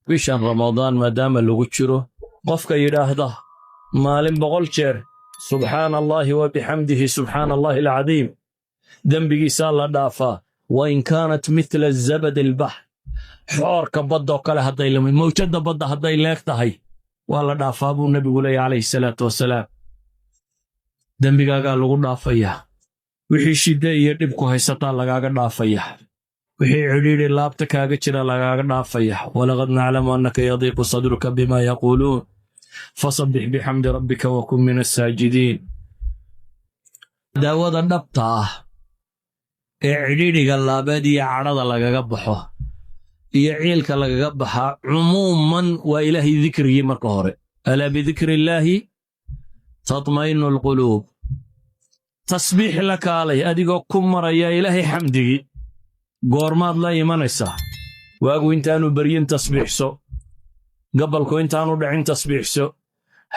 bishan Ramadaan maadaama lagu jiro qofka yiraahdo maalin 100 jeer subhanallahi wa bihamdihi subhanallahi alazim dambigiisa la dhaafaa wa in kanat mithla az-zabad al-bahr xoorka badda kale haday lamid mawjada badda haday leegtahay waa la dhaafaa buu nabigu leeyahay alayhi salaatu wasalaam dambigaaga lagu dhaafaya wixii shida iyo dhib ku haysata lagaaga dhaafaya wixii cidhiidhi laabta kaaga jira lagaaga dhaafaya walaqad na'lamu annaka yadiqu sadruka bima yaqulun fasabbih bihamdi rabbika wa kun min as-sajidin daawada dhabta ah ee cidhiidhiga laabeed iyo cadhada lagaga baxo iyo ciilka lagaga baxa umuuman waa ilaahay dhikrigii marka hore ala bi dhikrillahi tatma'innu al-qulub tasbiix laka alay adigoo ku maraya ilaahay xamdigi goormaad la imanaysaa waagu intaanu baryin tasbiixso gabalku intaanu dhicin tasbiixso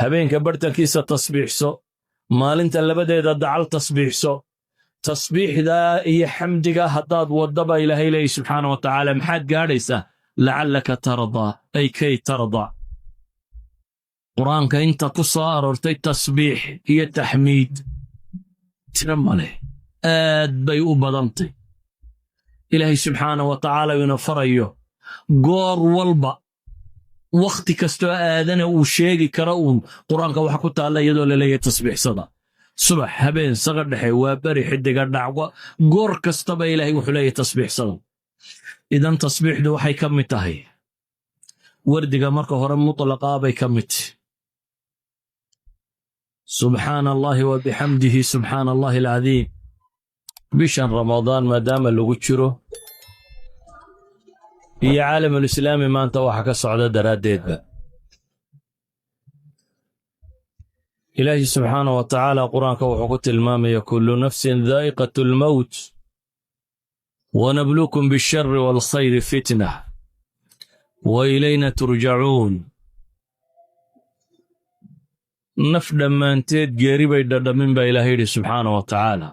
habeenka bartankiisa tasbiixso maalinta labadeeda dacal tasbiixso tasbiixda iyo xamdiga haddaad wadaba ilaahay leeyahay subxaanahu wa tacaala maxaad gaadhaysaa lacallaka tardaa ay kay tardaa qur-aanka inta ku soo aroortay tasbiix iyo taxmiid tira male aad bay u badantay ilaahay subxaanahu wa tacaala ina farayo goor walba wakhti kastoo aadana uu sheegi karo qur-aanka waxa ku taalla iyadoo la leeyahay tasbiixsada subax habeen saga dhexe waa bari xidiga dhacwa goor kastaba ilaahay wuxuu leeyahay tasbiixsada idan tasbiixdu waxay ka mid tahay wardiga marka hore mutlaqa bay ka mid subhanallahi wa bihamdihi subhanallahi alazim bishan Ramadaan maadaama lagu jiro iyo caalamul islaami maanta waxa ka socda daraadeedba ilaahi subhanahu wa ta'ala quraanka wuxuu ku tilmaamaya kullu nafsin dha'iqatul maut wa nabluukum bish-sharri wal khayri fitnah wa ilayna turja'un naf dhammaanteed geeri bay dhadhamin baa ilaahay subhanahu wa ta'ala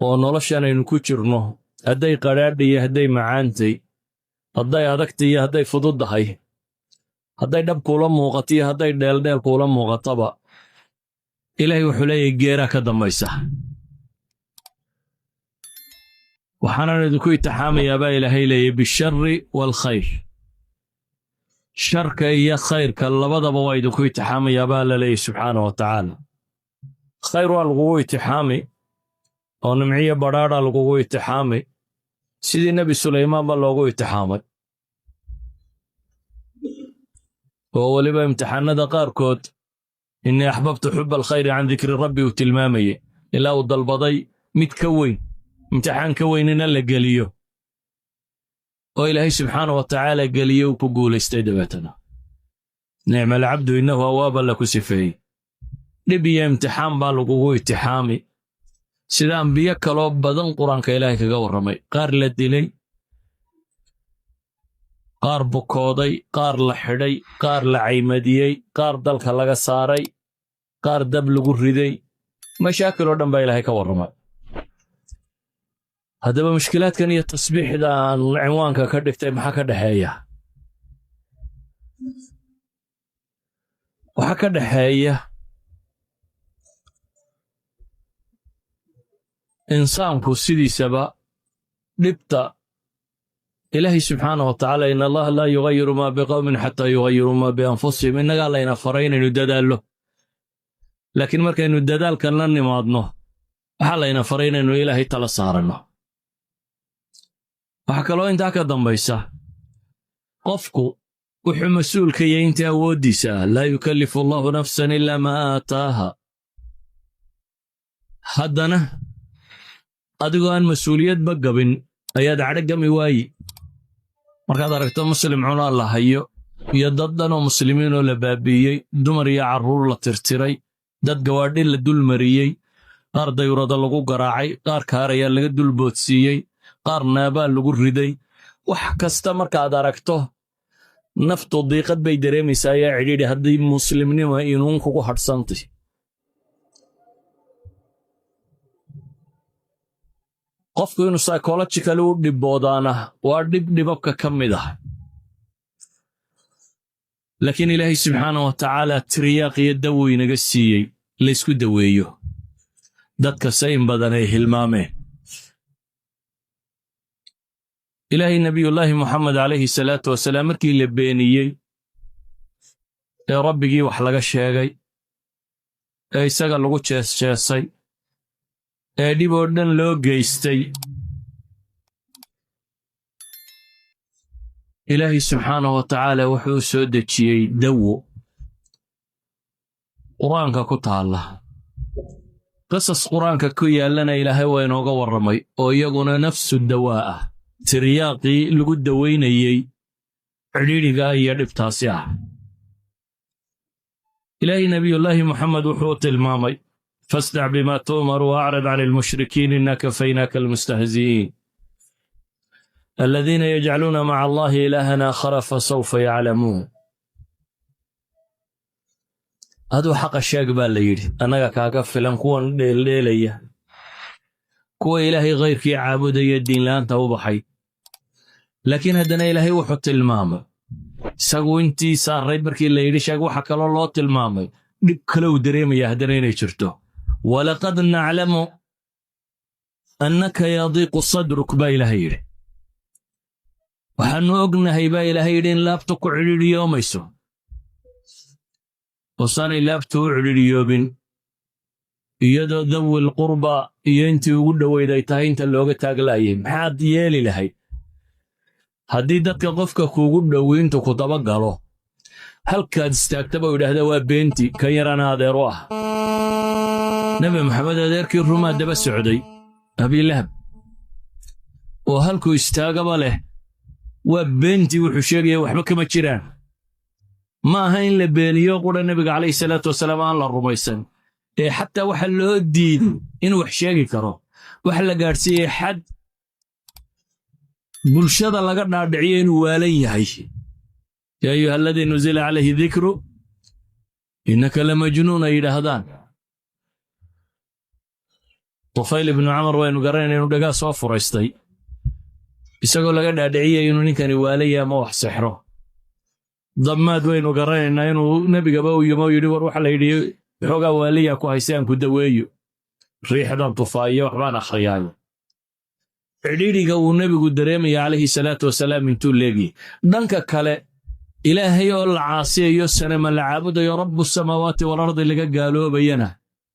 oo noloshan aynu ku jirno hadday qaraadh iyo hadday macaantay hadday adagtay iyo hadday fududahay hadday dhab kula muuqato iyo hadday dheeldheel kula muuqataba ilaahay wuxuu leeyahay geera ka dambaysa waxaana idinku itixaamayaa baa ilaahay leeyahay bisharri wal khayr sharka iyo khayrka labadaba waa idinku itixaamayaa baa la leeyahay subxaanahu wa tacaala khayr waa lagugu itixaamay oo nimciyo badhaadha lagugu itixaamay sidii nebi Sulaymaan ba loogu itixaamay oo waliba imtixaanada qaarkood inni axbabtu xubba alkhayri can dikri rabbi u tilmaamaye ilaa uu dalbaday mid ka weyn imtixaan ka weynina la geliyo oo ilaahay subxaanahu wa tacaala geliyo uu ku guulaystay dabeetana nicma alcabdu innahu awaaba la ku sifeeyey dhib iyo imtixaan baa lagugu itixaami sida ambiyo kaloo badan quraanka ilaahay kaga warramay qaar la dilay qaar bukooday qaar la xidhay qaar la caymadiyey qaar dalka laga saaray qaar dab lagu riday mashaakil oo dhan baa ilaahay ka warramay haddaba mushkilaadkan iyo tasbiixda aan cinwaanka ka dhigtay maxaa ka dhexeeya waxaa ka dhexeeya insaanku sidiisaba dhibta ilaahay subxaanahu wa tacaala in allaha laa yugayiru maa biqawmin xataa yugayiru maa bianfusihim innagaa layna faray inaynu dadaallo laakiin markaynu dadaalkan la nimaadno waxaa layna faray inaynu ilaahay tala saaranno waxaa kaloo intaa ka dambaysa qofku wuxuu mas-uulka yahay intii awooddiisa ah laa yukallifu allahu nafsan ilaa maa aataaha haddana adigoo aan mas-uuliyadba gabin ayaad cadhagami waayi markaad aragto muslim cunaa la hayo iyo dad dhan oo muslimiinoo la baabi'iyey dumar iyo carruur la tirtiray dad gawaadhi la dulmariyey qaar dayurada lagu garaacay qaar kaarayaa laga dulboodsiiyey qaar naabaa lagu riday wax kasta markaad aragto naftu diiqad bay dareemaysaa ayaa cidhiidhi haddii muslimnima inuun kugu hadhsantay qofku inuu psychologically u dhiboodaana waa dhibabka ka mid ah laakiin ilaahay subxaanahu wa tacaala tiriyaaq iyo dawo inaga siiyey laysku daweeyo dadka sayn badan ay hilmaameen ilaahay nabiyullaahi muxamed calayhi salaatu wasalaam markii la beeniyey ee rabbigii wax laga sheegay ee isaga lagu jeesjeesay ee dhib oo dhan loo geystay ilaahay subxaanahu wa tacaala wuxuu soo dejiyey dawo qur-aanka ku taalla qisas qur-aanka ku yaallana ilaahay waa inooga warramay oo iyaguna nafsu dawaa ah tiryaaqii lagu dawaynayey cidhiidhiga iyo dhibtaasi ah ilaahay nabiyullaahi muxamed wuxuu tilmaamay fasdac bimaa tu'mar waacrid cani almushrikiin inna kafaynaaka almustahzi'iin aladiina yajcaluuna maca allahi ilaahan aakhara fasawfa yaclamuun aduu xaqa sheeg baa la yidhi annaga kaaga filan kuwan dheeldheelaya kuwa ilaahay khayrkii caabudaya diinla'aanta u baxay laakiin haddana ilaahay wuxuu tilmaamay isagu intii saarrayd markii la yidhi sheeg waxa kaloo loo tilmaamay dhib kale uu dareemaya haddana inay jirto walaqad naclamu annaka yadiiqu sadruk baa ilaahay yidhi waxaannu ognahay baa ilaahay yidhi in laabta ku cidhiidhiyoomayso oosaanay laabta u cidhiidhiyoobin iyadoo dawil qurba iyo intii ugu dhowayd ay tahay inta looga taaglaayay maxaad yeeli lahayd haddii dadka qofka kuugu dhowiintu ku daba galo halkaad istaagtaba u yidhaahda waa beenti kan yarana adeero ah nebi maxamed adeerkii rumaa daba socday abiilahab oo halkuu istaagaba leh waa beentii wuxuu sheegaya waxba kama jiraan ma aha in la beeniyo qudha nebiga calayhi salaatu wasalaam aan la rumaysan ee xataa waxa loo diiday inuu wax sheegi karo waxa la gaadhsiiyey xad bulshada laga dhaadhiciyo inuu waalan yahay yaa ayuha aladii nuzila calayhi dikru innaka lamajnuun ay yidhaahdaan tufayl ibnu camar waynu garanayna inuu dhagaa soo furaystay isagoo laga dhaadhiciyay inuu ninkani waalaya ama wax sixro dammaad waynu garanaynaa inuu nebigaba u yimo yidhi war waxa la yidhi xoogaa waaliyaa ku hayse aan ku daweeyo riixdan tufaayo waxbaan akhriyaayo cidhiidhiga uu nebigu dareemaya calayhi salaatu wasalaam intuu leegiyey dhanka kale ilaahay oo la caasiyayo sanama la caabudayo rabbu samaawaati walardi laga gaaloobayana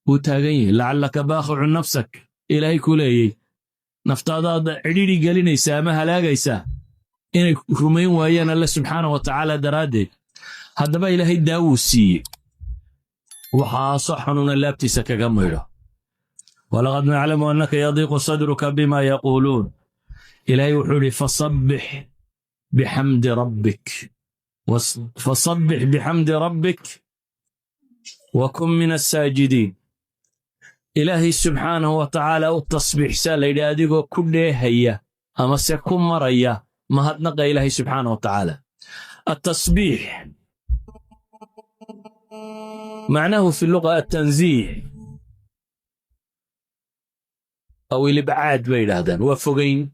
wuu taagan yahay lacallaka baakhicu nafsak ilaahay ku leeyey naftaadaad cidhiidhi gelinaysaa ama halaagaysaa inay rumayn waayaan alle subxaana wa tacaala daraaddeed haddaba ilaahay daawuu siiyey waxaasoo xanuuna laabtiisa kaga maydho walaqad naclamu annaka yadiiqu sadruka bima yaquuluun ilaahay wuxuu idhi fasabbix bixamdi rabbik wa kun min assaajidiin ilaahay subxaanahu wa tacaala u tasbiixsaa la yidhi adigoo ku dheehaya ama se ku maraya mahadnaqa ilaahay subxaanahu wa tacaala التصبيح معناه في اللغة التنزيه أو الإبعاد بين هذا وفقين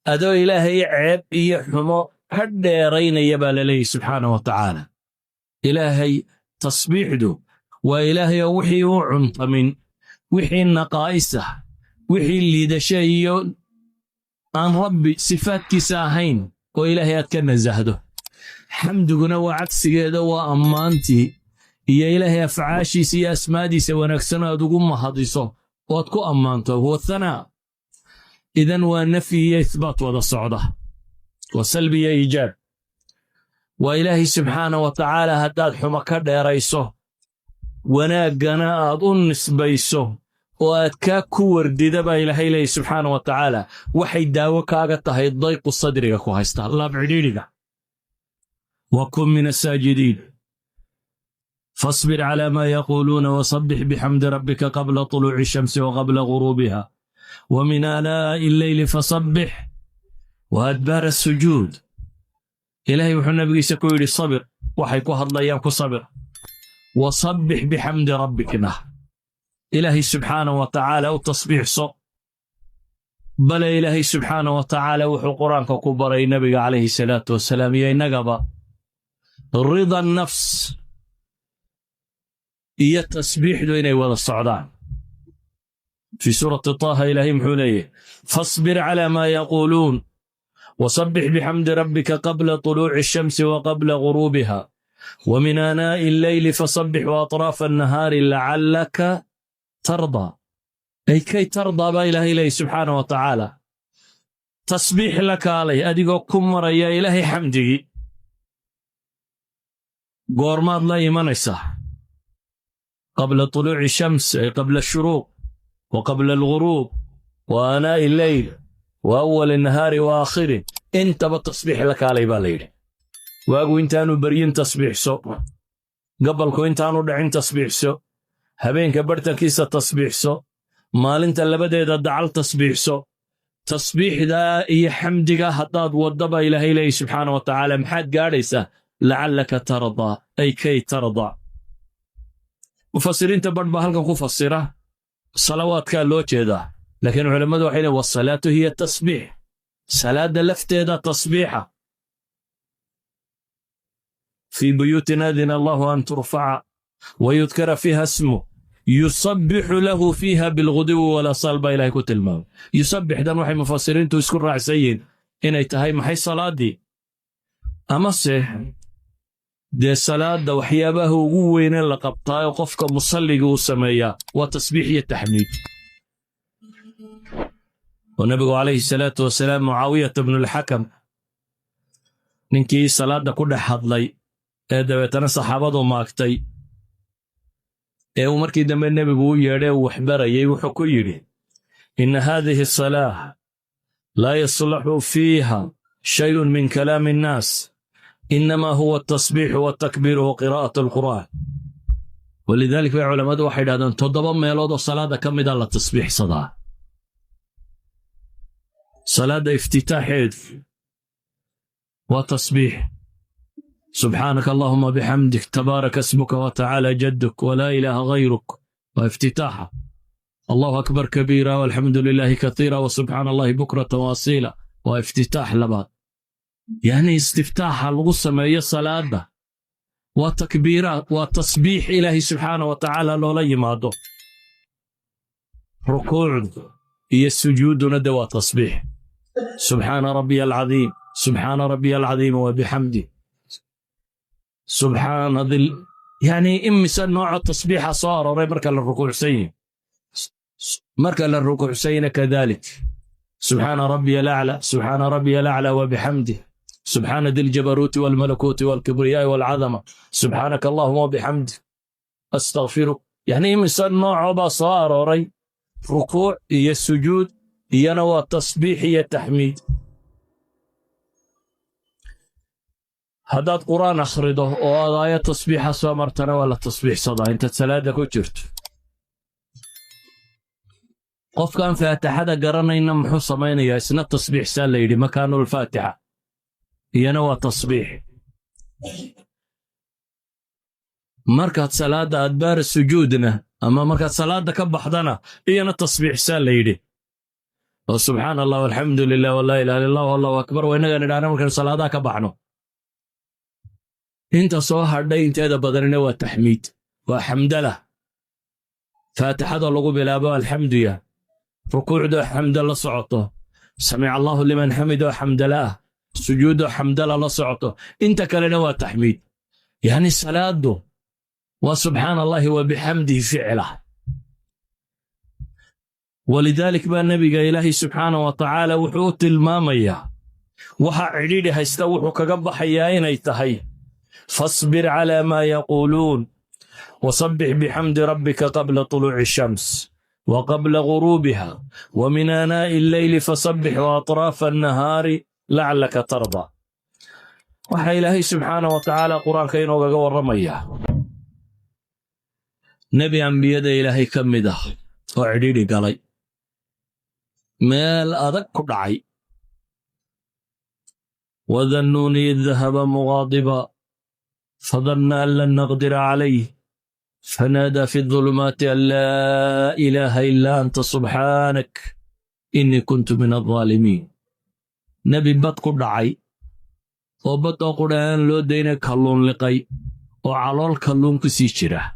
أدو إلهي عيب يحمو حد يرين يبال لي سبحانه وتعالى إلهي تصبيح دو وإلهي وحي وعنط من وحي النقائسة وحي اللي دشي عن ربي صفات كساهين وإلهي أتكن زهده حمدنا وعكس كذا وأمانتي يا إلهي أفعاشي سي أسمادي سونكسنا دقم حديثه واتكو أمانته هو الثناء إذن ونفي إثبات وذا الصعودة وسلبي إيجاب وإلهي سبحانه وتعالى هداد حمكاد يا ريسه وناقنا أظن نسبيسه وأتكا كور ديدبا إلهي سبحانه وتعالى وحي داوك أغطى هيضيق الصدر يكو هايستا الله بعدينك وكن من الساجدين فاصبر على ما يقولون وصبح بحمد ربك قبل طلوع الشمس وقبل غروبها ومن آلاء الليل فصبح وأدبار السجود إلهي وحنا بقي سكويل الصبر وحيكو هالله ياكو صبر وصبح بحمد ربك إلهي سبحانه وتعالى وتصبيح صب بل إلهي سبحانه وتعالى وحو قرآنك كبري نبي عليه الصلاة والسلام يا نقبا رضا النفس هي التسبيح دويني ولا الصعدان في سورة طه إلهي محوليه فاصبر على ما يقولون وسبح بحمد ربك قبل طلوع الشمس وقبل غروبها ومن آناء الليل فصبح وأطراف النهار لعلك ترضى أي كي ترضى با إلهي سبحانه وتعالى تسبيح لك عليه أدقو كمر يا إلهي حمدي قورمات لا يمنسه قبل طلوع الشمس أي قبل الشروق وقبل الغروب وآناء الليل وأول النهار وآخره انت بالتصبيح لك علي بالليل واقو انتانو برين تصبيح سو قبلكو انتانو دعين تصبيح سو هبين كبرتن كيسة تصبيح سو مال انت اللي بدأ دعال تصبيح سو تصبيح دا اي حمدك هداد ودبا إلهي لي سبحانه وتعالى محاد قاريسة لعلك ترضى أي كي ترضى مفسرين تبرد بهالك فسره صلوات كان لو جيدا لكن علماء وحين والصلاة هي التصبيح صلاة لفتة تصبيحة في بيوت نادنا الله أن ترفع ويذكر فيها اسمه يصبح له فيها بالغدو ولا صلب إلى كت الماء يصبح ده وحي مفسرين تذكر رعسين إن يتهي محي صلاة دي أما السيح دي الصلاة ده وحيابه وين اللي قبطاه وقفك مصلي جو السمايا وتصبيحية التحميد والنبي عليه الصلاة والسلام معاوية بن الحكم ننكي صلاة ده كل حضلي دبتنا صحابته ماكتي ومركي دم النبي بو يري وحبري وحكو يري إن هذه الصلاة لا يصلح فيها شيء من كلام الناس إنما هو التصبيح والتكبير وقراءة القرآن ولذلك في علماء واحد هذا تضبط ميلود الصلاة كم دال التصبيح صدا صلاة افتتاح وتصبيح سبحانك اللهم بحمدك تبارك اسمك وتعالى جدك ولا إله غيرك وافتتاحها الله أكبر كبيرا والحمد لله كثيرا وسبحان الله بكرة واصيلا وافتتاح لبعض يعني استفتاح الغصة ما هي صلاة وتكبيرات وتصبيح إلهي سبحانه وتعالى لولا يمادو ركوع هي السجود ندى وتصبيح سبحان ربي العظيم سبحان ربي العظيم وبحمده سبحان ذي يعني إمسا نوع التصبيح صار مركا للركوع سين مركا للركوع سين كذلك سبحان ربي الأعلى سبحان ربي الأعلى وبحمده سبحان ذي الجبروت والملكوت والكبرياء والعظمة سبحانك اللهم وبحمدك أستغفرك يعني إمسا نوع بصار ركوع هي السجود هي نوع التصبيح هي التحميد هذا القرآن أخرده وآية تصبيح سوامرتنا ولا تصبيح صدا أنت تسلادك وجرت قف كان فاتحة قرنا إنما محصمين يا سنة التصبيح سالي مكانه الفاتحة هي نوع تصبيح مركز صلاة أدبار سجودنا أما مركز صلاة كبحضنا هي التصبيح سالي وسبحان الله والحمد لله والله إله إلا الله والله أكبر وإننا ندعنا مركز صلاة كبحنا انت صوهر دي انت هذا بدرنا والتحميد وحمد له فاتحة الله بلابا الحمد يا ركوع ده حمد الله صعطه سمع الله لمن حمده حمد له سجود حمد الله صعطه انت كلنا والتحميد يعني الصلاة ده وسبحان الله وبحمده فعله ولذلك بقى النبي قال إلهي سبحانه وتعالى وحوت المامية وحا عديدي هيستوحوا كقبح حيائين ايتهي فاصبر على ما يقولون وصبح بحمد ربك قبل طلوع الشمس وقبل غروبها ومن آناء الليل فصبح وأطراف النهار لعلك ترضى وحي إلهي سبحانه وتعالى قرآن كينو قوى الرمية نبي عن بيد إلهي كمده وعديدي قالي مال أدك دعي وذنوني إذ ذهب مغاضبا فظن أن لن نقدر عليه فنادى في الظلمات أن لا إله إلا أنت سبحانك إني كنت من الظالمين نبي بد قدعي وبد قرآن لو دينا كلون لقي وعلال كلون كسيشرة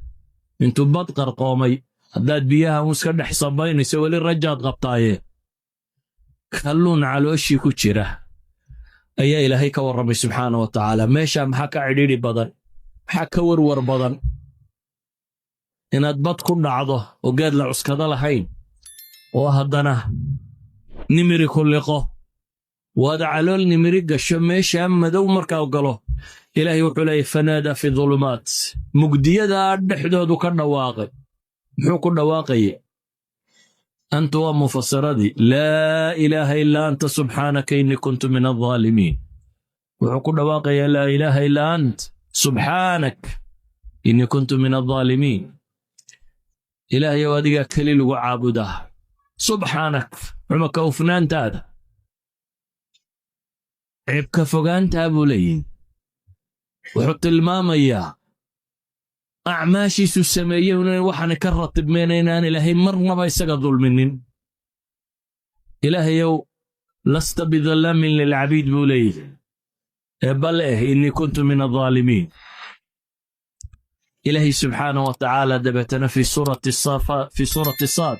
انتو بد قرقومي هداد بيها مسكر حسابين سوى لي الرجاد غبطايه كلون على وشي كتشرة أي إلهي كورمي سبحانه وتعالى ماشا محاكا عديري بدن محاكا ورور بدن inaad bad ku dhacdo oo geed la cuskada lahayn oo haddana nimiri ku liqo waad calool nimiri gasho meesha madow markaa galo ilaahay wuxuu leeyahay fanaada fi dhulumaat mugdiyada dhexdoodu ka dhawaaqay muxuu ku dhawaaqay anta wa mufassiradi laa ilaaha illa anta subhanaka inni kuntu min adh-dhalimin wuxuu ku dhawaaqay laa ilaaha illa ant subhanak inni kuntu min adh-dhalimin إلهي واديك كليل وعابده سبحانك عمك وفنان تادا عبك فوقان تابو لي وحط الماما إياه أعماشي سوسمية وحن كرت بمينينان إلهي مرنا بيساق ظلمين إلهي لست بظلام للعبيد بولي بل إني كنت من الظالمين إلهي سبحانه وتعالى دبتنا في سورة الصافات في سورة الصاد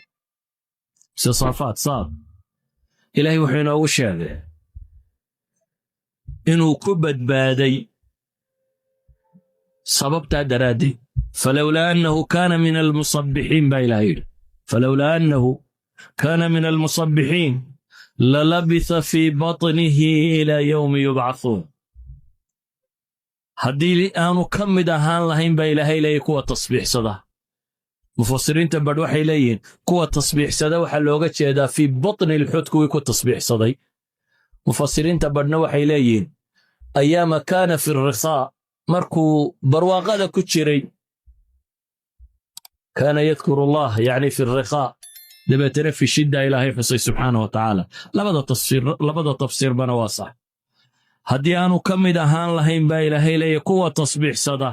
صافات صاد إلهي وحين أوش هذا إنه كبد بادي صببت درادي فلولا أنه كان من المصبحين بإلهي فلولا أنه كان من المصبحين للبث في بطنه إلى يوم يبعثون haddii aanu ka mid ahaan lahayn baa ilaahay leeyahay kuwa tasbiixsada mufassiriinta badh waxay leeyihiin kuwa tasbiixsada waxa looga jeedaa fi batni alxut kuwii ku tasbiixsaday mufassiriinta badhna waxay leeyihiin ayaama kaana fi risaa markuu barwaaqada ku jiray kaana yadkuru allah yani fi risaa dabeetana fi shidda ilaahay xusay subxaanahu wa tacaala labada tafsiir bana waa sax haddii aanu ka mid ahaan lahayn baa ilaahay leeyahay kuwa tasbiixsada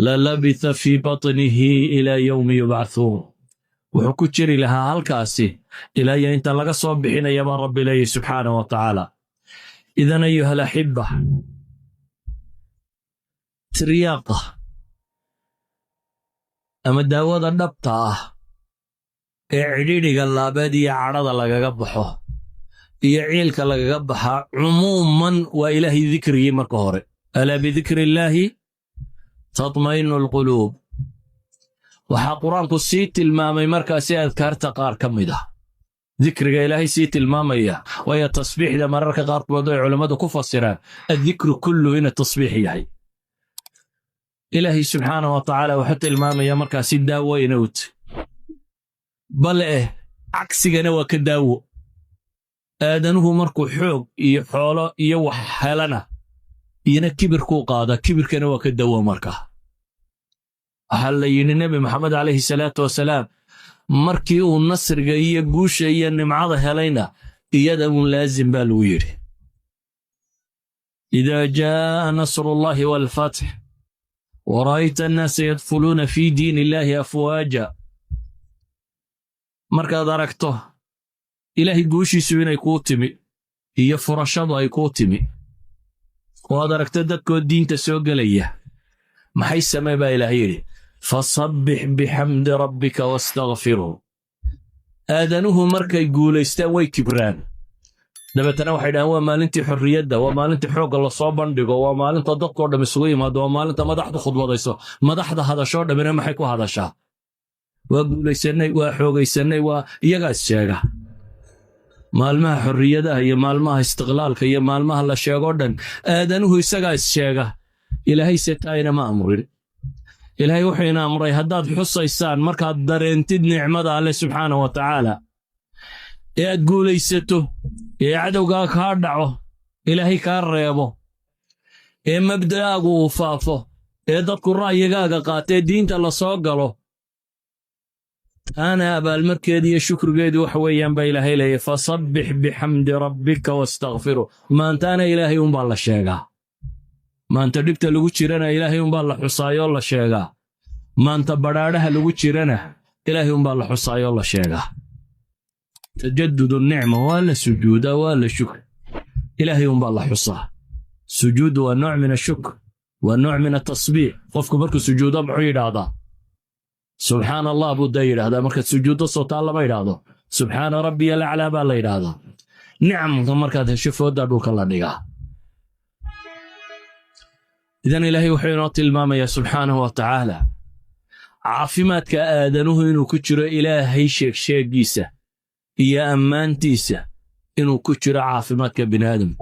lalabitha fii batnihi ilaa yowmi yubcathuun wuxuu ku jiri lahaa halkaasi ilaa iyo inta laga soo bixinaya baa rabbi leeyahay subxaanahu wa tacaala idan ayuha alaxiba tiryaaqa ama daawada dhabta ah ee cidhiidhiga laabeed iyo cadhada lagaga baxo iyo ciilka lagaga baxaa cumuuman waa ilaahay dikrigii marka hore alaa bidikri illaahi tatma'innu alquluub waxaa qur-aanku sii tilmaamay markaasi adkaarta qaar ka mid ah dikriga ilaahay sii tilmaamaya waayo tasbiixda mararka qaarkood ay culammadu ku fasiraan addikru kullu ina tasbiix yahay ilaahay subxaanahu wa tacaala wuxuu tilmaamaya markaasi daawo inowt bal cagsigana waa ka daawo aadanuhu markuu xoog iyo xoolo iyo wax helana iyana kibirkuu qaada kibirkana waa ka dawo markaa waxaa la yidhi nebi maxamed calayhi salaatu wasalaam markii uu nasriga iyo guusha iyo nimcada helayna iyada uun laazim baa lagu yidhi idaa jaa'a nasrullahi waalfatx wara'ayta annaasa yadkhuluuna fii diini illaahi afwaaja markaad aragto ilaahay guushiisu inay kuu timi iyo furashadu ay kuu timi oo aad aragto dadkoo diinta soo gelaya maxay samee baa ilaahay yidhi fasabbix bixamdi rabbika wastakfirhu aadanuhu markay guulaystaan way kibraan dabeetana waxay dhahaan waa maalintii xorriyadda waa maalintii xoogga la soo bandhigo waa maalinta dadkoo dham isugu yimaado waa maalinta madaxdu khudbadayso madaxda hadashoo dhammina maxay ku hadashaa waa guulaysanay waa xoogaysannay waa iyagaas sheega maalmaha xorriyadaha iyo maalmaha istiqlaalka iyo maalmaha la sheegoo dhan aadanuhu isagaa is sheega ilaahay se taayna ma amrin ilaahay wuxuu ina amray haddaad xusaysaan markaad dareentid nicmada alle subxaanahu wa tacaala ee aad guulaysato ee cadowgaa kaa dhaco ilaahay kaa reebo ee mabda'aagu uu faafo ee dadku ra'yigaaga qaatee diinta la soo galo taana abaalmarkeedii iyo shukrigeedii waxa weeyaan baa ilaahay leeyahay fasabbix bixamdi rabbika wastakfiru maantaana ilaahay unbaa la sheegaa maanta dhibta lagu jirana ilaahay unbaa la xusaayoo la sheegaa maanta badhaadhaha lagu jirana ilaahay unbaa la xusaayoo la sheegaa تجدد النعمة ولا سجود ولا شكر إلهي الله حصاه سجود ونوع من الشكر ونوع من التصبيح قفك مركز سجود بعيد هذا سبحان الله أبو داير هذا مركز سجود الصوت الله بعيد هذا سبحان ربي الأعلى بالله هذا نعم مركز شوفوا دروك الله نجاه إذن إلهي وحينا تلمام يا سبحانه وتعالى عافمات كآدنه إنه كتر إلهي شيك جيسة يا أمان تيسة إنه كتر عافمات كبن آدم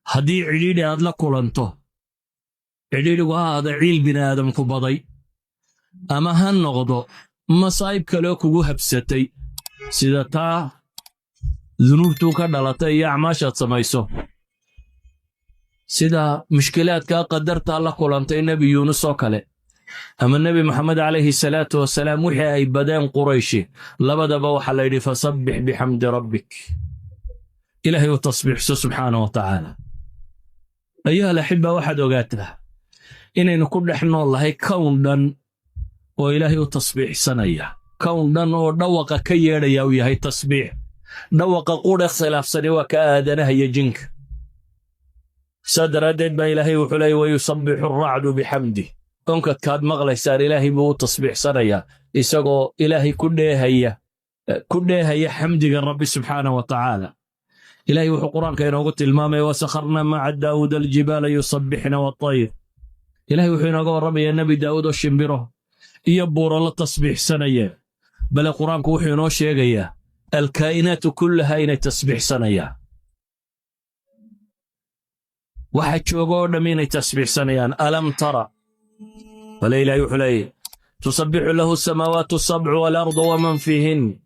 هدي عيلي هذا لقلنته عيلي وهذا عيل بن آدم كبضي أما هالنغضو مصايب كلوكو هبستي سيدتا ذنوبتو كدلتي يا عماشات سميسو سيدا مشكلات قدرت الله قلنتي نبي يونس وكله أما النبي محمد عليه الصلاة والسلام وحي أي بدان قريشي لبدا بوحى ليدي فسبح بحمد ربك إلهي وتصبح سبحانه وتعالى أيها الأحبة واحد وقاتله إني نقول نحن الله كونا وإلهي وتصبح سنية كونا ودوق كيريا ويهي تصبيح دوق قول اختلاف سنة وكآدنه يجنك صدر أدد ما إلهي وحلي ويصبح الرعد بحمده أنك كاد مغلي سار إلهي بو تصبيح سنية إساقو إلهي كلها هي حمدك الرب سبحانه وتعالى إلهي وحقران كينا قلت المامي وسخرنا مع داود الجبال يصبحنا والطير إلهي وحينا قول ربي يا نبي داود والشمبره يبور الله تصبيح سنية بل القرآن كوحينا شيئا الكائنات كلها إنها تصبيح سنية واحد شوقون من تصبيح سنيان ألم ترى فليلا يحلي تصبح له السماوات السبع والأرض ومن فيهن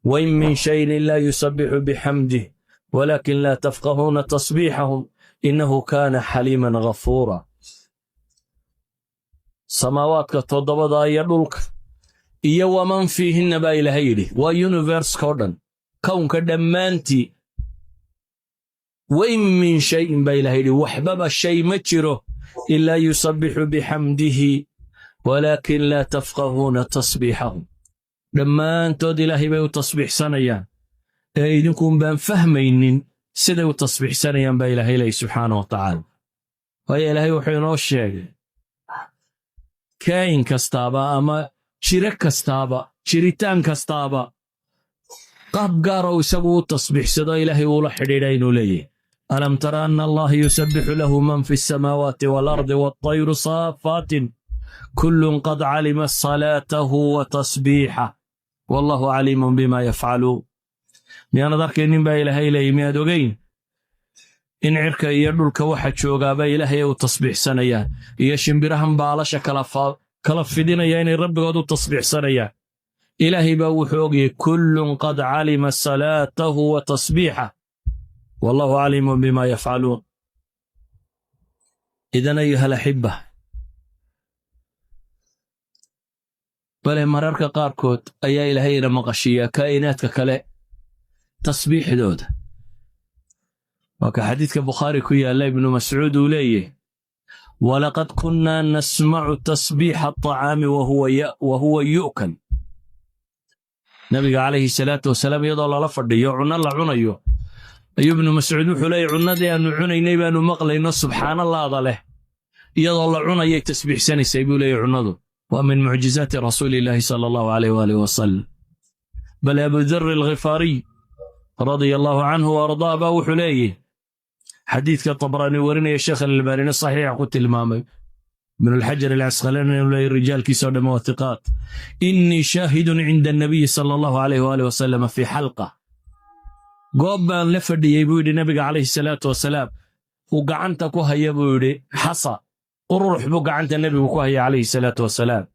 وإن من شيء لا يسبح بحمده ولكن لا تفقهون تصبيحهم إنه كان حليما غفورا سماوات كتضبضا يدلك إيا ومن فيهن با إلهيلي ويونيفيرس كودن كون كدمانتي وإن من شيء با إلهيلي وحبب الشيء مجره إلا يسبح بحمده ولكن لا تفقهون تصبيحهم لما أنتود إلهي بيو تصبيح سنيان إذنكم بان فهمين سيدو تصبيح سنيان با إلهي سبحانه وتعالى وهي إلهي وحينو الشيء كاين كستابا أما شرك كستابا شريتان كستابا قاب قارو يسووا تصبيح سيدو إلهي ولا حديدين ليه ألم ترى أن الله يسبح له من في السماوات والأرض والطير صافات كل قد علم صلاته وتصبيحه والله عليم بما يفعلون ميانا ذاك إنين با إلهي لي ميادوغين إن عركا يردلك واحد شوغا با إلهي وتصبيح سنيان إيشن برهم بالاشا كلفدين يعني رب قدو تصبيح سنيان إلهي با وحوغي كل قد علم صلاته وتصبيحه والله عليم بما يفعلون إذن أيها الأحبة بل مرارك قاركوت أي إلهي مقشية كائناتك كلا تصبيح دود وكحديث بخاري كويا الله ابن مسعود وليه ولقد كنا نسمع تسبيح الطعام وهو يؤكل نبي عليه الصلاة والسلام يضل لفرد يعنا الله عنيه أي ابن مسعود وحلي عنا أن عني بأن مقلين سبحان الله ضله يضل عنيه تسبيح سنة سيبولي عنده ومن معجزات رسول الله صلى الله عليه وآله وسلم بل أبو ذر الغفاري رضي الله عنه وارضاه أبو حليه حديث كالطبراني ورنا يا شيخ الألباني الصحيح قلت المامي من الحجر العسقلاني الرجال كسر موثقات إني شاهد عند النبي صلى الله عليه وآله وسلم في حلقة قوبا لفد يبودي النبي عليه الصلاة والسلام وقعنتك وهي يبودي حصى قرور حبوك عنت النبي وكوهي عليه الصلاة والسلام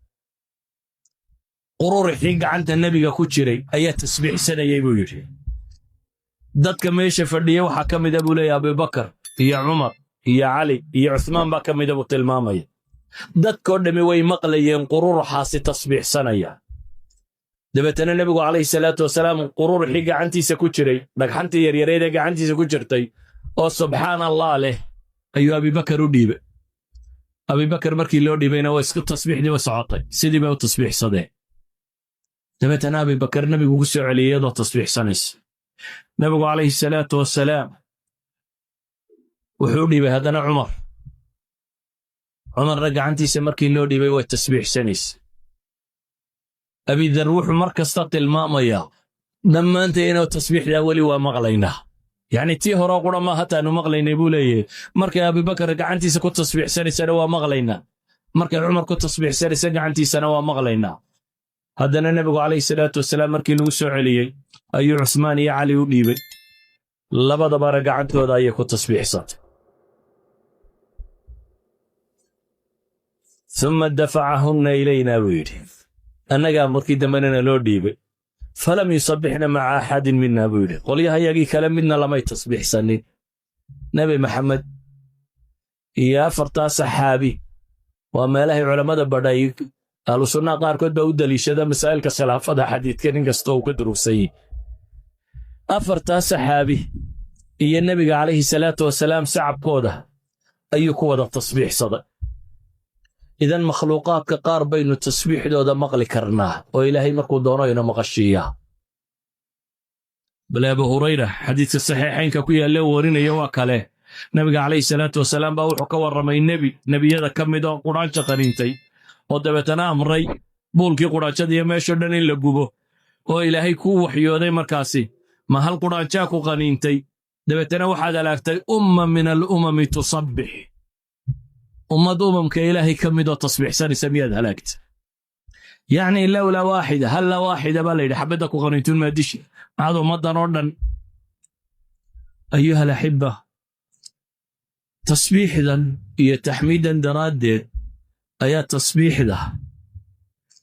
قرور حيق عنت النبي كوتشري أي تسبيح سنة يبودي dadka meesha fadhiya waxa kamid ah buulay Abu Bakar iyo Umar iyo Ali iyo Uthman ba kamid ah tilmaamay dadkoo dhami way maqlayeen qurur xaasi tasbiix sanaya dabeetana nabigu kaleey salaatu wasalaam qurur xiga gacantiisa ku jiray dhagxantii yaryareed gacantiisa ku jirtay oo subhanallah leh ayuu Abu Bakar u dhiibay Abu Bakar markii loo dhiibayna waa isku tasbiixdii waa socotay sidii baa u tasbiixsadeen dabeetana Abi Bakar nabigu ugu soo celiyay iyadoo tasbiixsanaysa. nabigu calayhi salaatu wasalaam wuxuu dhiibay haddana cumarna gacantiisa markii loo dhiibay way tasbiixsanaysa. Abi Dar wuxuu mar kasta tilmaamayaa dhammaantay inuu tasbiixdaa weli waa maqlaynaa. yacni tii hore qura ma hataanu maqlaynay buu leeyahay. markay Abi Bakar gacantiisa ku tasbiixsanaysana waa maqlaynaa, markay cumar ku tasbiixsanaysa gacantiisana waa maqlaynaa. haddana nabigu calayhi salaatu wasalaam markii lagu soo celiyey ayuu Cusmaan iyo Cali u dhiibay, labadabana gacantooda ayay ku tasbiixsatay. ثم دفعهن إلينا بيدي أننا مركي دمنا لو ديبي فلم يصبحنا مع أحد منا بيدي قل يا هيا كلام منا لما يتصبح سنين. نبي محمد يا فرطا صحابي وما له علماء بدايك قالوا سنة قاركود بودة ليشدا مسائل كسلافة حديث كان قصتو كدروسي أفرطا صحابي يا النبي عليه الصلاة والسلام سعب كوده أي كوده تصبيح صدق. إذن مخلوقات كقار بين التسبيح دودا مغلي كرناه وإلهي مركو دونينا مغشية. بلا أبو هريرة حديث الصحيحين كويا اللي ورينا يواك عليه نبي عليه الصلاة والسلام باوحو كورمي نبي هذا كم دون قرآن قرينتي ودبتنا أمري بولكي قرآن دي ماشردن إلا قبو وإلهي كو وحيودي مركاسي ما هل قرآن كو قرينتي دبتنا وحد لاكتي من الأمم تصبح أمم كإلهي كمدوا تصبيح سنة سمياد هلاكت. يعني لولا واحدة هلا واحدة بلد حبدك وغنيتون ما ديش هذا مدن أردن. أيها الأحبة تصبيح ذا هي تحميدا دراد آيات تصبيح ذا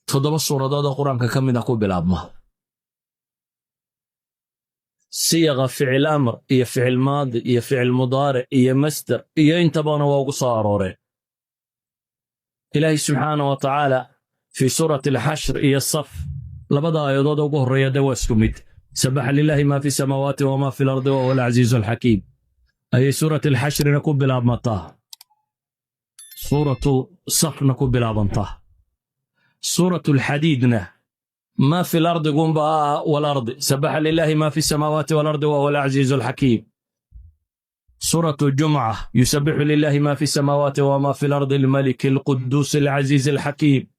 تضرب الصورة ذا القرآن كم نقول بالعظمة صيغة فعل أمر هي فعل ماضي هي فعل مضارع هي مصدر هي انتبهنا وقصار إلهي سبحانه وتعالى في سورة الحشر هي الصف لبدا يضاد وقهر يدوى السميت سبح لله ما في السماوات وما في الأرض وهو العزيز الحكيم. أي سورة الحشر نكون بالعظمة سورة الصف نكون بالعظمة سورة الحديد ما في الأرض قم بها والأرض سبح لله ما في السماوات والأرض وهو العزيز الحكيم. سورة الجمعة يسبح لله ما في السماوات وما في الأرض الملك القدوس العزيز الحكيم.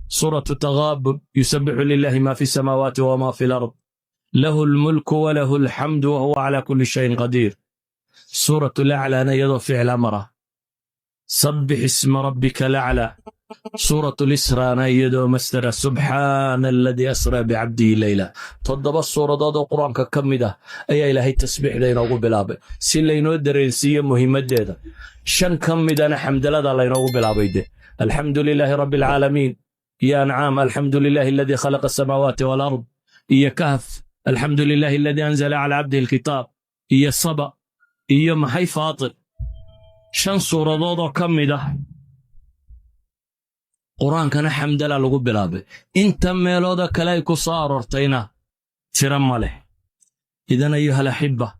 سورة التغابن يسبح لله ما في السماوات وما في الأرض له الملك وله الحمد وهو على كل شيء قدير. سورة الأعلى نيض فعل أمره سبح اسم ربك الأعلى. سورة الإسراء نيض مستر سبحان الذي أسرى بعبده ليلة. تضب السورة ضد القرآن ككمدة أي إلهي تسبيح لين أقول بلابه سلين ودرنسية مهمة جدا شن كمدة نحمد لله لين أقول بلابه الحمد لله رب العالمين يا نعم الحمد لله الذي خلق السماوات والأرض يا كهف الحمد لله الذي أنزل على عبده الكتاب يا الصبا يا محي فاطر شن سورة ضد كمدة قرآن كان حمد لله لقول بلابه انت ميلودا كلايكو صار ارتينا ترمى له. إذن أيها الأحبة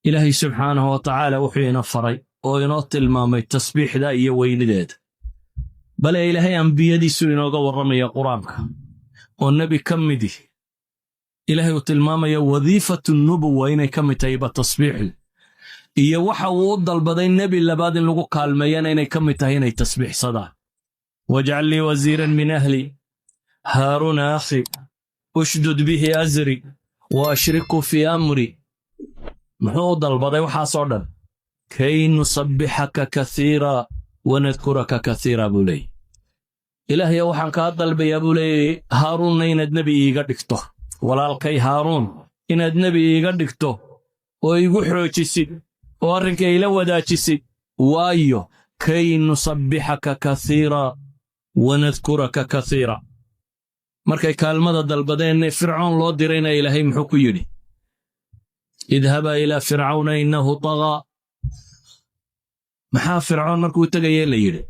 إلهي سبحانه وتعالى وحينا فري وينوت المامي التسبيح ذا وين ديد بل إلهي أنبياء دي سوينا ورمي قرآنك والنبي كمدي إلهي وتلمامي وظيفة النبوة إني كم تيبة تصبيح إيا وحا وضل البدين النبي اللي بعد اللقو كالميان إني كم تهيني تسبيح صدا. واجعل لي وزيرا من أهلي هارون أخي أشدد به أزري وأشركه في أمري محوض البضي وحاصرا كي نصبحك كثيرا ونذكرك كثيرا بولي. إلهي وحن كهذا يا بولي هارون إند نبي يقدكته ولا الكي هارون إند نبي يقدكته ويقحو تشسي وارنك إلى ودا تشسي وايو كي نصبحك كثيرا ونذكرك كثيرا. markay kaalmada dalbadeen fircoon loo dirayna ilaahay muxuu ku yiri idhaba ila fir'auna innahu tagha maxaa fircoon markuu tagayay la yiri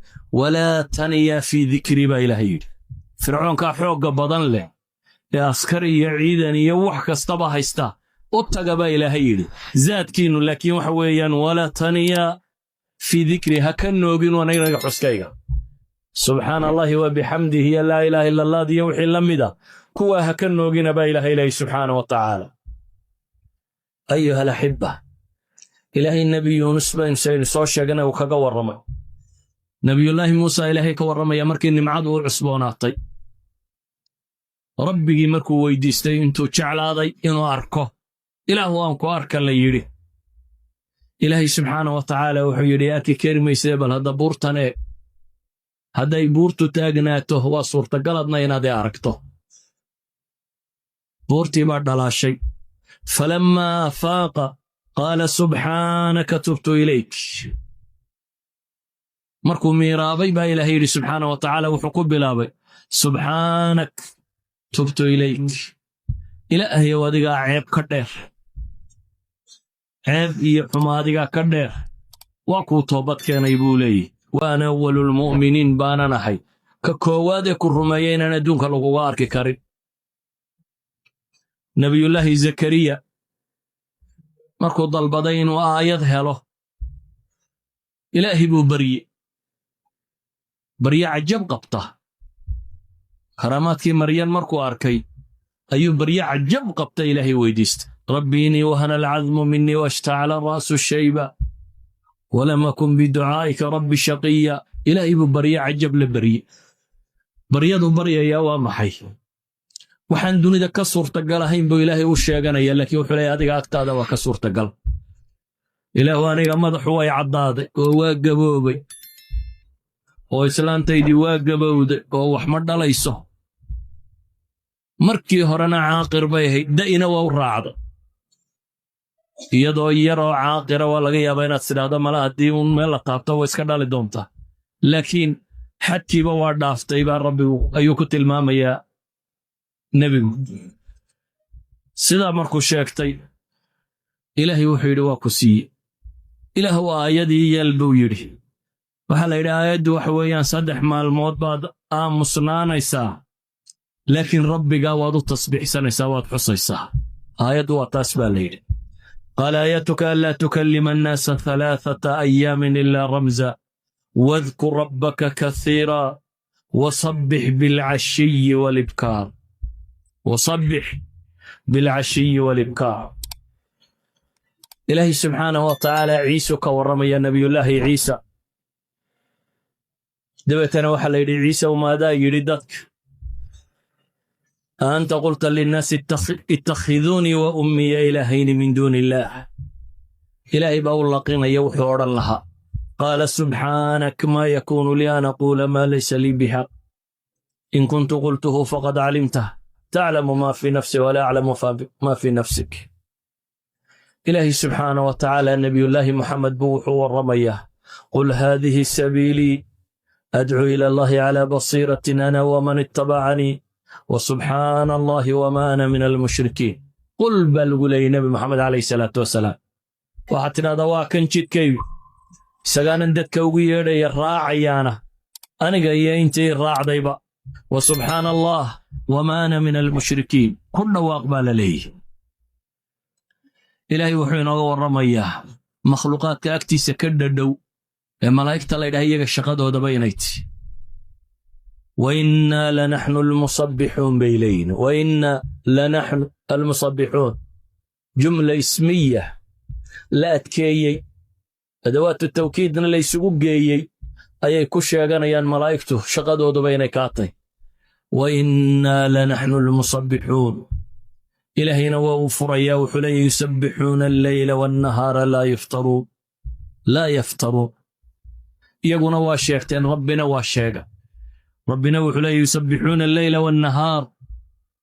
wala taniya fi dhikri ba ilaahay yiri fircoon ka xoog badan leh ee askari iyo ciidan iyo wax kastaba haysta u tagaba ilaahay yiri zaadkiinu laakiin waxa weeyaan wala taniya fi dhikri ha ka noogin wanayga xuskayga subxaana allahi wa bixamdihi iyo laa ilaaha ila allah iyo wixii la mida kuwaa ha ka noogina baa ilaahay leeyahay subxaana wa tacaala. ayuha alaxiba, ilaahay nebi yuunus baynu soo sheegana uu kaga warramay. nebiyullaahi muuse ilaahay ka warramaya markii nimcadu u cusboonaatay, rabbigii markuu weydiistay intuu jeclaaday inuu arko, ilaahu aan ku arka la yidhi. ilaahay subxaana wa tacaala wuxuu yidhi arki kari maysee bal hadda buurtan eeg, hadday buurtu taagnaato waa suurtagaladna inaad i aragto. buurtii baa dhalaashay. falammaa afaaqa qaala subxaanaka tubtu ilayk. markuu miiraabay baa ilaahay yidhi subxaana wa tacaala wuxuu ku bilaabay subxaanak tubtu ilayk. ilaahayow adigaa ceeb ka dheer, ceeb iyo xumaadigaa ka dheer, waa kuu toobad keenay buu leeyahy. waana awwalulmu'miniin baanan ahay ka koowaad ee ku rumeeya inaan adduunka laguga arki karin. nebiyullaahi zakariya markuu dalbaday inuu aayad helo, ilaahi buu barye cajab qabta. karaamaadkii maryan markuu arkay ayuu barye cajab qabta ilaahay weydiista. rabbi innii wahana alcadmu minii washtacala ra'su shayba walam akun biducaa'ika rabbi shaqiya. ilaahay buu barye cajab la barye. baryadu baryayaa waa maxay? waxaan dunida ka suurtagal ahayn buu ilaahay u sheeganaya, laakiin wuxuu leeyahay adiga agtaada waa ka suurtagal. ilaahu aniga madaxu way caddaaday oo waa gaboobay, oo islaantaydii waa gabowday oo wax ma dhalayso. markii horena caaqir bay ahayd, da'ina waa u raacda. iyadoo yaroo caaqira waa laga yaabaa inaad tidhaahdo mala haddii uun meel la taabto way iska dhali doontaa, laakiin xadkiiba waa dhaaftay baa rabbigu ayuu ku tilmaamayaa nebigu. sidaa markuu sheegtay, ilaahay wuxuu yidhi waa ku siiye. ilaah waa aayadii yeel buu yidhi. waxaa la yidhi aayaddu waxa weeyaan 3 maalmood baad aamusnaanaysaa, laakiin rabbigaa waad u tasbiixsanaysaa, waad xusaysaa. aayaddu waa taas baa la yidhi. qaala aayatuka anlaa tukallima annaasa 3 ayaamin ilaa ramza wadkur rabbaka kasiira wasabbix bilcashiyi walibkaar. wasabbix bilcashiyi walibkaar. ilaahay subxaanahu wa tacaala ciisu ka warramaya nebiyullaahi ciisa. dabeetana waxaa la yidhi ciise umaadaa yidhi dadka, aanta qulta linnaasi ittakhiduunii wa ummiya ilaahayni min duuni illaah. ilaahay baa u laqinaya wuxuu odhan lahaa. qaala subxaanak maa yakuunu lii an aquula maa laysa lii bixaq in kuntu qultuhu faqad calimtah taclamu maa fii nafsi walaa aclamu maa fii nafsik. ilaahay subxaana wa tacaala nebiyullaahi muxamed buu wuxuu warramayaa, qul haadihi sabiilii adcuu ila allahi calaa basiiratin ana waman ittabacanii wa subxaana allahi wamaa ana min almushrikiin. qul baa lagu leeyay nebi moxamed calayhi salaatu wasalaam. waxaad tidhahdaa waa kan jidkaygu, isagaanan dadka ugu yeedhaya raacayaana aniga iyo intii raacdayba. wa subxaana allah wamaa ana min almushrikiin. ku dhawaaq baa la leeyahy. ilaahay wuxuu inooga warramayaa makhluuqaadka agtiisa ka dhadhow ee malaa'igta la ydhaha iyaga shaqadoodaba inay tihi. وإنا لنحن المصبحون بيلين وإنا لنحن المصبحون جملة اسمية لا تكيي أدوات التوكيد ليس قوقيي أي كشيغانيان ملائكته شقدود بين كاتي وإنا لنحن المصبحون إلهنا وفريا وحلي يسبحون الليل والنهار لا يفترون يقولون واشيختين ربنا واشيغا ربنا وحلي يسبحون الليل والنهار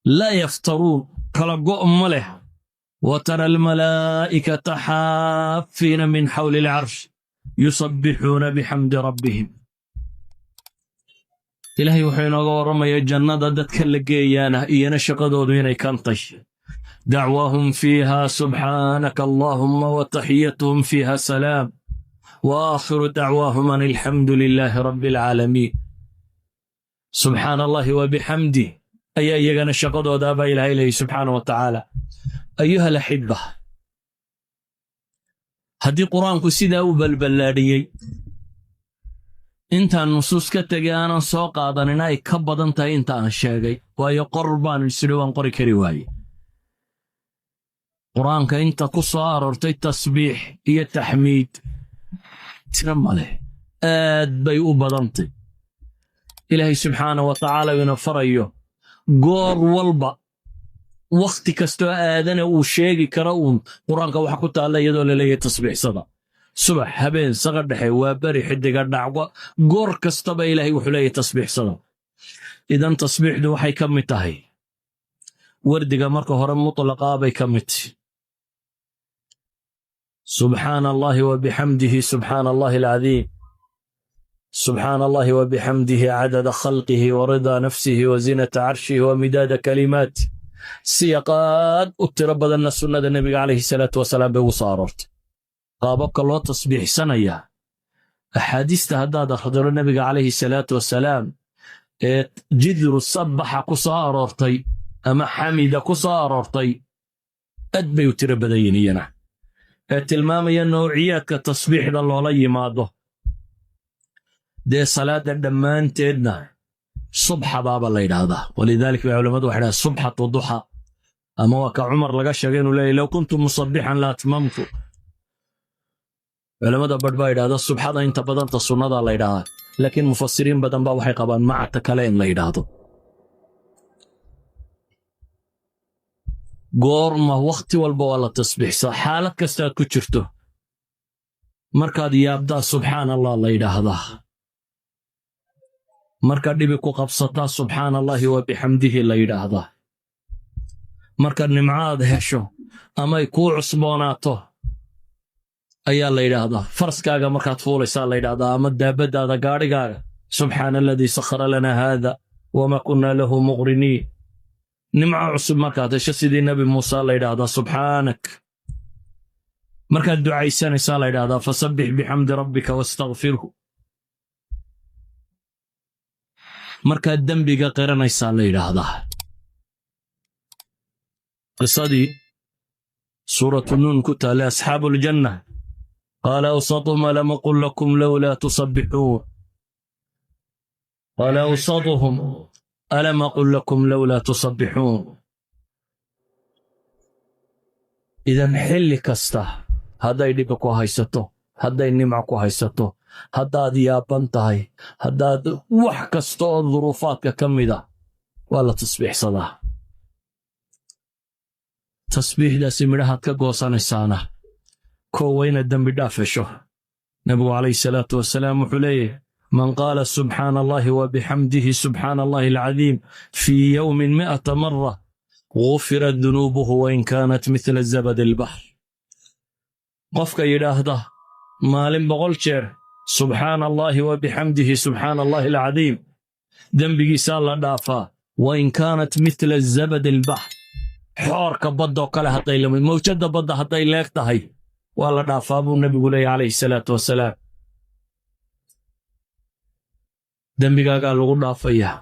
لا يفترون كالقوء مله وترى الملائكة حافين من حول العرش يسبحون بحمد ربهم إلهي وحين أغورما يجنة دادتك اللقيانا إيانا شقدود ويني كانطش دعواهم فيها سبحانك اللهم وتحيتهم فيها سلام وآخر دعواهم أن الحمد لله رب العالمين سبحان الله وبحمده أي أيغانا شقدود أبا إلهي سبحانه وتعالى أيها الأحبة هذه قرآنك سيدا وبالبلاريي intaan nusuus ka tegay aanan soo qaadanin ay ka badan tahay inta aan sheegay waayo qor baan isiri waan qori kari waaye qur-aanka inta ku soo aroortay tasbiix iyo taxmiid tira male aad bay u badantay ilaahay subxaana wa tacaala ina farayo goor walba wakhti kastoo aadana uu sheegi karo uun qur-aanka waxa ku taalla iyadoo la leeyahay tasbiixsada subax habeen saqa dhexe waa bari xidiga dhacwa goor kastaba ilaahay wuxuu leeyahay tasbiixsada idan tasbiixdu waxay ka mid tahay wardiga marka hore mutlaqaa bay ka mid subxaana allahi wa bixamdihi subxaana allahi alcadiim subxaana allahi wa bixamdihi cadada khalqihi wa ridaa nafsihi wa zinata carshihi wa midaada kalimaat siyaqaad u tiro badanna sunnada nebiga calayhi salaatu wasalaam bay ugu soo aroortay qaababka loo tasbiixsanayaa axaadiista haddaad akhdiro nebiga calayhi salaatu wasalaam ee jidru sabbaxa ku soo aroortay ama xamida ku soo aroortay aad bay u tiro badan yihiin iyana ee tilmaamaya nawciyaadka tasbiixda loola yimaado dee salaada dhammaanteedna subxa baaba la yidhaahdaa walidaalika bay culimmadu waxay dhahaan subxatu duxa ama waa ka cumar laga sheegay inuu leeyahy low kuntu musabbixan la atmamtu culimmada badh baa yidhahda subxada inta badanta sunnadaa la yidhahdaa laakiin mufasiriin badan baa waxay qabaan macata kale in la yidhaahdo goorma wakhti walba waa la tasbiixsaa xaalad kastaad ku jirto markaad yaabdaa subxaana allah la yidhaahdaa markaad dhibi ku qabsataa subxaana allahi wa bixamdihi la yidhaahdaa markaad nimcaad hesho amay kuu cusboonaato ayaa la yidhaahdaa farskaaga markaad fuulaysaa la yidhaahdaa ama daabaddaada gaadhigaaga subxaana aladii sakhara lanaa haada wamaa kunnaa lahu muqriniin nimco cusub markaad hesho sidii nebi muuse la yidhaahdaa subxaanak markaad ducaysanaysaa la yidhaahdaa fasabbix bixamdi rabbika wastakfirhu markaad dembiga qiranaysaa la yidhaahdaa qisadii suuratu nuun ku taallay asxaabu aljanna qaala awsatuhum alam aqul lakum lowlaa tusabbixuun qaala awsatuhum alam aqul lakum lowlaa tusabbixuun idan xilli kasta hadday dhiba ku haysato hadday nimco ku haysato haddaad yaaban tahay haddaad wax kasta oo duruufaadka ka mida waa la tasbiixsadaa tasbiixdaasi midhahaad ka goosanaysaana koo wayna dembi dhaaf hesho nebigu calayhi salaatu wasalaam wuxuu leeyahy man qaala subxaana allahi wa bixamdihi subxaana allahi alcadiim fii yowmin 100 mara gufirat dunuubuhu wain kaanat midla zabadi albaxr qofka yidhaahda maalin 100 jeer subxaana allahi wa bixamdihi subxaana allahi alcadiim dembigiisaa la dhaafaa wain kaanat midla zabadi albaxr xoorka baddoo kale hadday lamid mawjadda badda hadday leeg tahay waa la dhaafaa buu nebigu leeyahy calayhi salaatu wasalaam dembigaagaa lagu dhaafayaa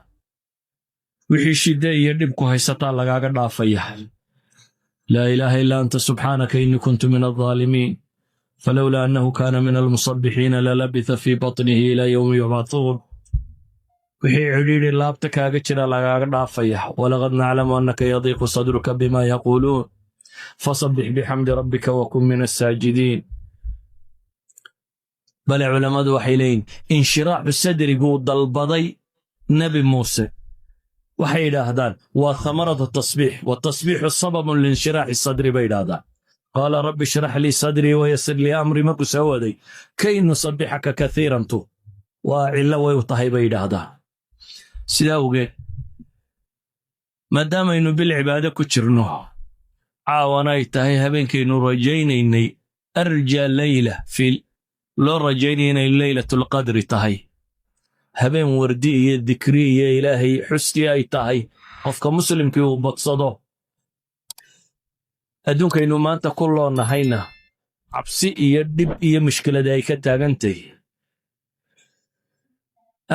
wixii shidde iyo dhib ku haysataa lagaaga dhaafayaa laa ilaaha illaa anta subxaanaka innii kuntu min aldaalimiin falowlaa annahu kaana min almusabbixiina lalabitha fii batnihi ilaa yowmi yubcathuun wixii cidhiidhi laabta kaaga jira lagaaga dhaafaya walaqad naclamu annaka yadiiqu sadruka bimaa yaquuluun fasabbix bixamdi rabbika wakun min assaajidiin bale culammadu waxay leeyihin inshiraaxu sadriguu dalbaday nebi muuse waxay yidhaahdaan waa hamaratu tasbiix watasbiixu sababun liinshiraaxi sadri bay yidhaahdaan qaala rabbi ishrax lii sadrii wayasir lii amri markuu soo waday kay nusabbixaka kaiirantu waa cillo way u tahay bay yidhaahdaan sidaa awgeed maadaamaynu bil cibaado ku jirno caawana ay tahay habeenkaynu rajaynaynay arjaa leyla loo rajaynaya inay leylatulqadri tahay habeen wardi iyo dikri iyo ilaahay xustii ay tahay qofka muslimkii uu badsado adduunkaynu maanta ku loonnahayna cabsi iyo dhib iyo mushkilada ay ka taagantahy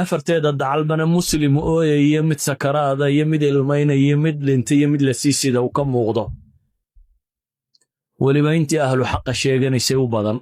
afarteeda dacalbana muslim ooya iyo mid sakaraada iyo mid ilmayna iyo mid dhinta iyo mid la sii sida uu ka muuqdo weliba intii ahlu xaqa sheeganaysay u badan